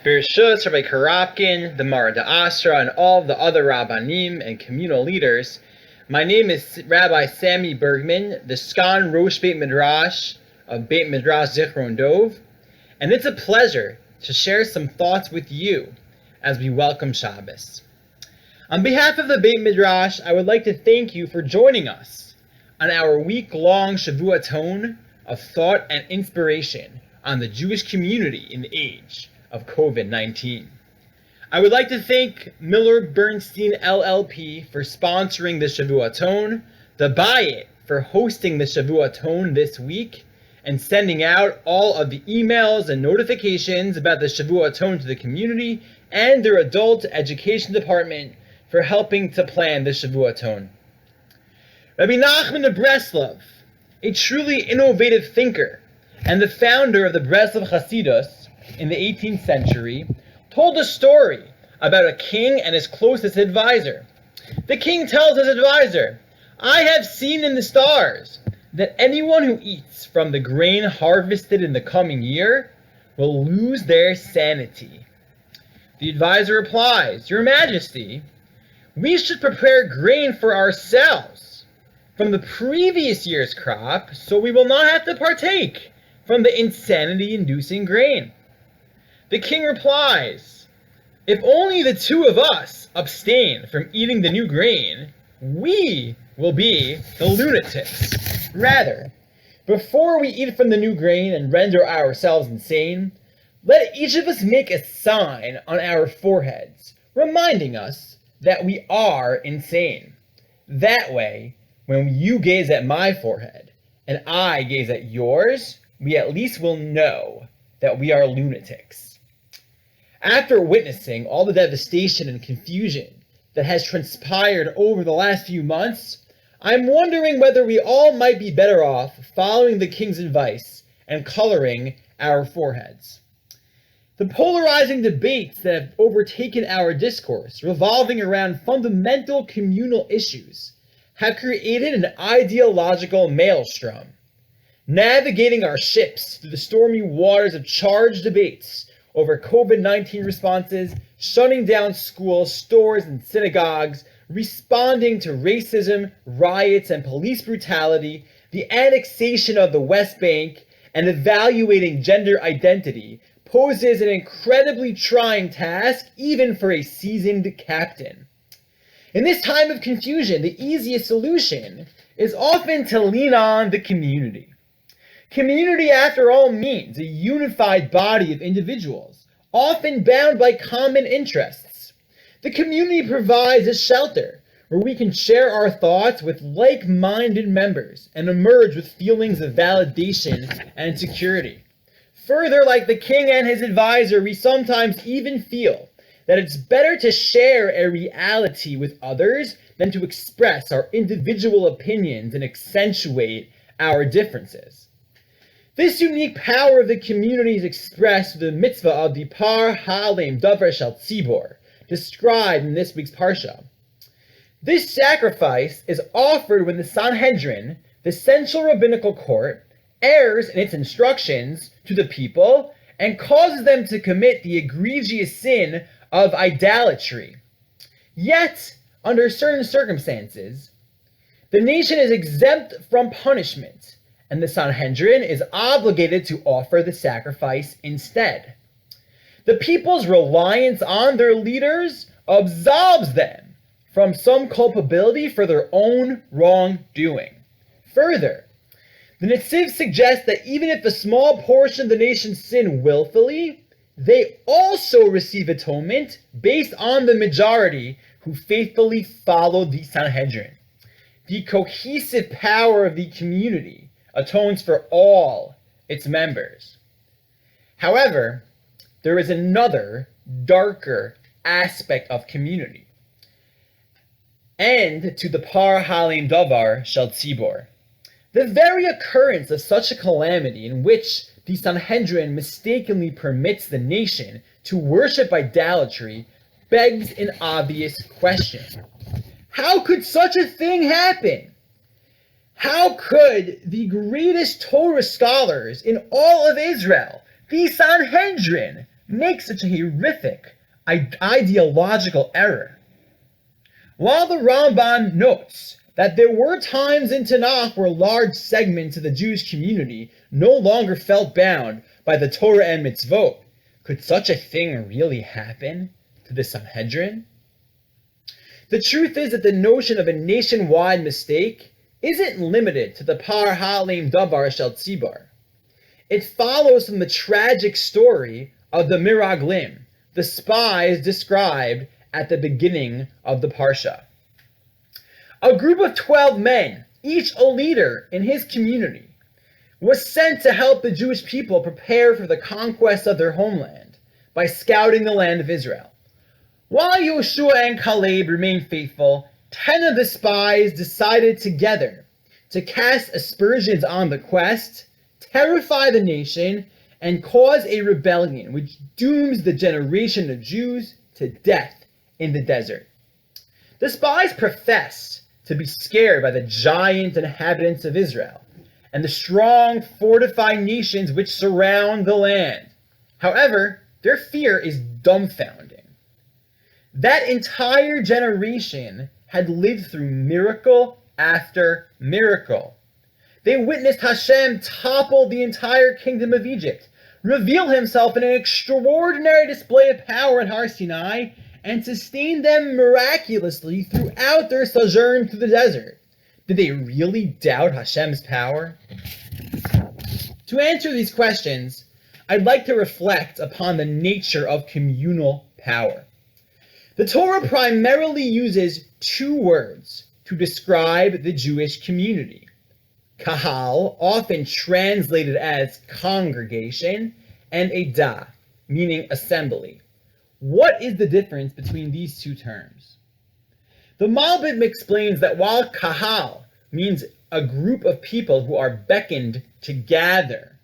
Bereshus, Rabbi Karapkin, the Mara Asra, and all of the other Rabbanim and communal leaders. My name is Rabbi Sammy Bergman, the Skan Rosh Beit Midrash of Beit Midrash Zichron Dov, and it's a pleasure to share some thoughts with you as we welcome Shabbos. On behalf of the Beit Midrash, I would like to thank you for joining us on our week-long Shavuaton of thought and inspiration on the Jewish community in the age of COVID-19. I would like to thank Miller Bernstein LLP for sponsoring the Shavuaton, the BAYT for hosting the Shavuaton this week, and sending out all of the emails and notifications about the Shavuaton to the community, and their adult education department for helping to plan the Shavuaton. Rabbi Nachman of Breslov, a truly innovative thinker and the founder of the Breslov Hasidus in the 18th century, told a story about a king and his closest advisor. The king tells his advisor, "I have seen in the stars that anyone who eats from the grain harvested in the coming year will lose their sanity." The advisor replies, "Your Majesty, we should prepare grain for ourselves from the previous year's crop, so we will not have to partake from the insanity-inducing grain." The king replies, "If only the two of us abstain from eating the new grain, we will be the lunatics. Rather, before we eat from the new grain and render ourselves insane, let each of us make a sign on our foreheads, reminding us that we are insane. That way, when you gaze at my forehead and I gaze at yours, we at least will know that we are lunatics." After witnessing all the devastation and confusion that has transpired over the last few months, I'm wondering whether we all might be better off following the king's advice and coloring our foreheads. The polarizing debates that have overtaken our discourse, revolving around fundamental communal issues, have created an ideological maelstrom. Navigating our ships through the stormy waters of charged debates over COVID-19 responses, shutting down schools, stores, and synagogues, responding to racism, riots, and police brutality, the annexation of the West Bank, and evaluating gender identity poses an incredibly trying task even for a seasoned captain. In this time of confusion, the easiest solution is often to lean on the community. Community, after all, means a unified body of individuals, often bound by common interests. The community provides a shelter where we can share our thoughts with like-minded members and emerge with feelings of validation and security. Further, like the king and his advisor, we sometimes even feel that it's better to share a reality with others than to express our individual opinions and accentuate our differences. This unique power of the community is expressed through the mitzvah of the Par Halim Davar Shel Tzibbur, described in this week's Parsha. This sacrifice is offered when the Sanhedrin, the central rabbinical court, errs in its instructions to the people and causes them to commit the egregious sin of idolatry. Yet, under certain circumstances, the nation is exempt from punishment, and the Sanhedrin is obligated to offer the sacrifice instead. The people's reliance on their leaders absolves them from some culpability for their own wrongdoing. Further, the Netziv suggests that even if a small portion of the nation sin willfully, they also receive atonement based on the majority who faithfully follow the Sanhedrin. The cohesive power of the community atones for all its members. However, there is another, darker aspect of community, and to the Par Halim Davar Shel Tzibbur. The very occurrence of such a calamity in which the Sanhedrin mistakenly permits the nation to worship idolatry begs an obvious question. How could such a thing happen? How could the greatest Torah scholars in all of Israel, the Sanhedrin, make such a horrific ideological error? While the Ramban notes that there were times in Tanakh where large segments of the Jewish community no longer felt bound by the Torah and mitzvot, could such a thing really happen to the Sanhedrin? The truth is that the notion of a nationwide mistake isn't limited to the Par Halim Davar Shel Tzibbur. It follows from the tragic story of the Miraglim, the spies described at the beginning of the Parsha. A group of 12 men, each a leader in his community, was sent to help the Jewish people prepare for the conquest of their homeland by scouting the land of Israel. While Yoshua and Caleb remained faithful, 10 of the spies decided together to cast aspersions on the quest, terrify the nation, and cause a rebellion which dooms the generation of Jews to death in the desert. The spies profess to be scared by the giant inhabitants of Israel and the strong fortified nations which surround the land. However, their fear is dumbfounding. That entire generation had lived through miracle after miracle. They witnessed Hashem topple the entire kingdom of Egypt, reveal himself in an extraordinary display of power at Har Sinai, and sustain them miraculously throughout their sojourn through the desert. Did they really doubt Hashem's power? To answer these questions, I'd like to reflect upon the nature of communal power. The Torah primarily uses two words to describe the Jewish community. Kahal, often translated as congregation, and Edah, meaning assembly. What is the difference between these two terms? The Malbim explains that while Kahal means a group of people who are beckoned to gather,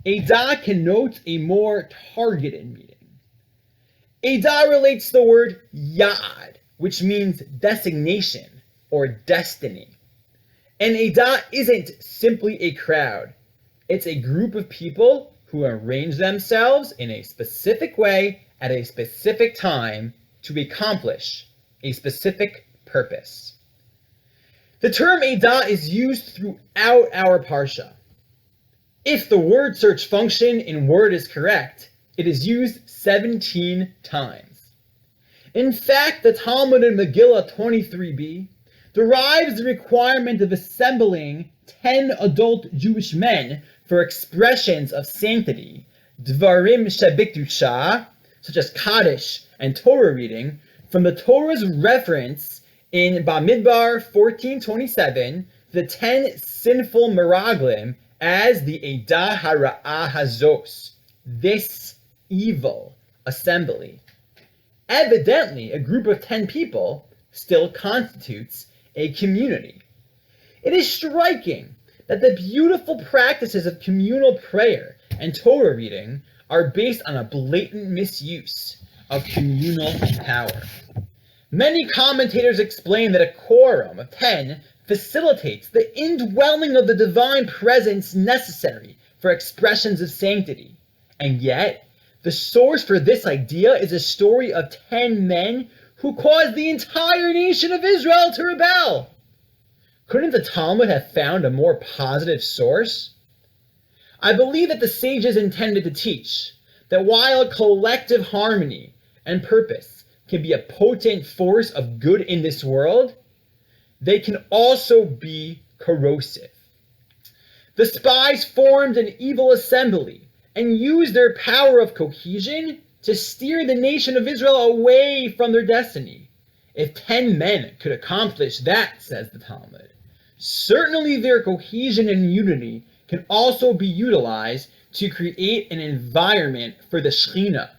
Edah connotes a more targeted meaning. Edah relates to the word Ya'ad, which means designation or destiny. And Edah isn't simply a crowd. It's a group of people who arrange themselves in a specific way at a specific time to accomplish a specific purpose. The term Edah is used throughout our Parsha. If the word search function in Word is correct, it is used 17 times. In fact, the Talmud in Megillah 23b derives the requirement of assembling 10 adult Jewish men for expressions of sanctity, Dvarim Shebikdusha, such as Kaddish and Torah reading, from the Torah's reference in Bamidbar 14:27, the 10 sinful Meraglim as the Edah Hara'ah Hazos, this evil assembly. Evidently, a group of 10 people still constitutes a community. It is striking that the beautiful practices of communal prayer and Torah reading are based on a blatant misuse of communal power. Many commentators explain that a quorum of 10 facilitates the indwelling of the divine presence necessary for expressions of sanctity. And yet, the source for this idea is a story of 10 men who caused the entire nation of Israel to rebel. Couldn't the Talmud have found a more positive source? I believe that the sages intended to teach that while collective harmony and purpose can be a potent force of good in this world, they can also be corrosive. The spies formed an evil assembly and used their power of cohesion to steer the nation of Israel away from their destiny. If 10 men could accomplish that, says the Talmud, certainly their cohesion and unity can also be utilized to create an environment for the Shekhinah.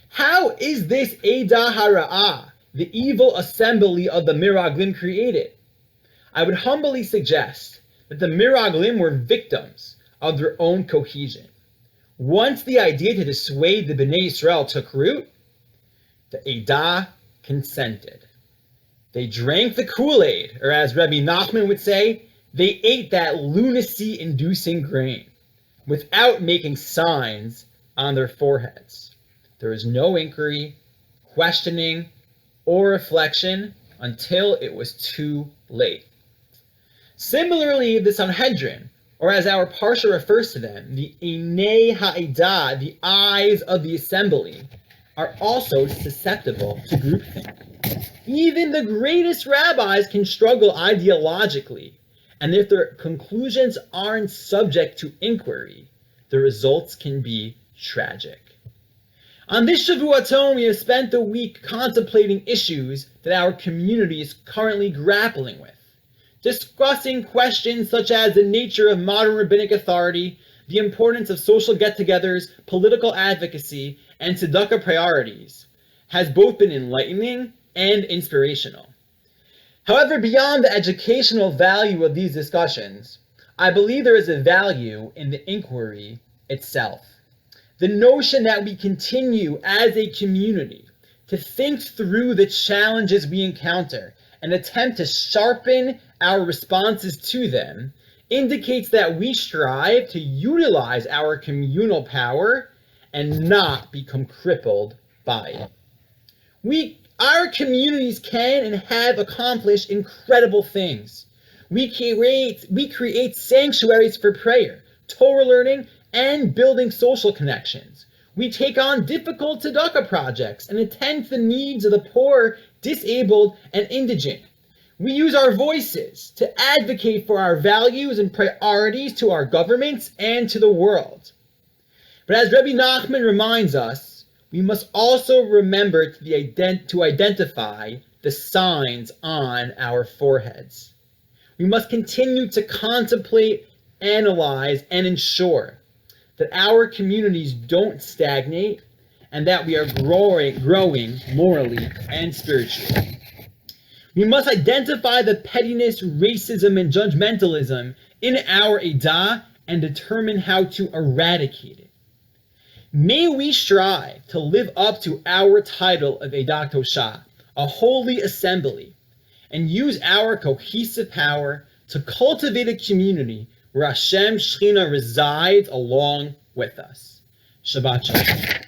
How is this Edah Hara'ah, the evil assembly of the Miraglim, created? I would humbly suggest that the Miraglim were victims of their own cohesion. Once the idea to dissuade the Bnei Israel took root, the Edah consented. They drank the Kool-Aid, or as Rabbi Nachman would say, they ate that lunacy-inducing grain without making signs on their foreheads. There is no inquiry, questioning, or reflection until it was too late. Similarly, the Sanhedrin, or as our Parsha refers to them, the Einei Ha'edah, the eyes of the assembly, are also susceptible to groupthink. Even the greatest rabbis can struggle ideologically, and if their conclusions aren't subject to inquiry, the results can be tragic. On this Shavuaton, we have spent the week contemplating issues that our community is currently grappling with, discussing questions such as the nature of modern rabbinic authority, the importance of social get-togethers, political advocacy, and tzedakah priorities, has both been enlightening and inspirational. However, beyond the educational value of these discussions, I believe there is a value in the inquiry itself. The notion that we continue as a community to think through the challenges we encounter and attempt to sharpen our responses to them indicates that we strive to utilize our communal power and not become crippled by it. Our communities can and have accomplished incredible things. We create sanctuaries for prayer, Torah learning, and building social connections. We take on difficult tzedakah projects and attend to the needs of the poor, disabled, and indigent. We use our voices to advocate for our values and priorities to our governments and to the world. But as Rabbi Nachman reminds us, we must also remember to identify the signs on our foreheads. We must continue to contemplate, analyze, and ensure that our communities don't stagnate and that we are growing morally and spiritually. We must identify the pettiness, racism, and judgmentalism in our Edah and determine how to eradicate it. May we strive to live up to our title of Edah Tosha, a holy assembly, and use our cohesive power to cultivate a community where Hashem Shechina resides along with us. Shabbat Shalom.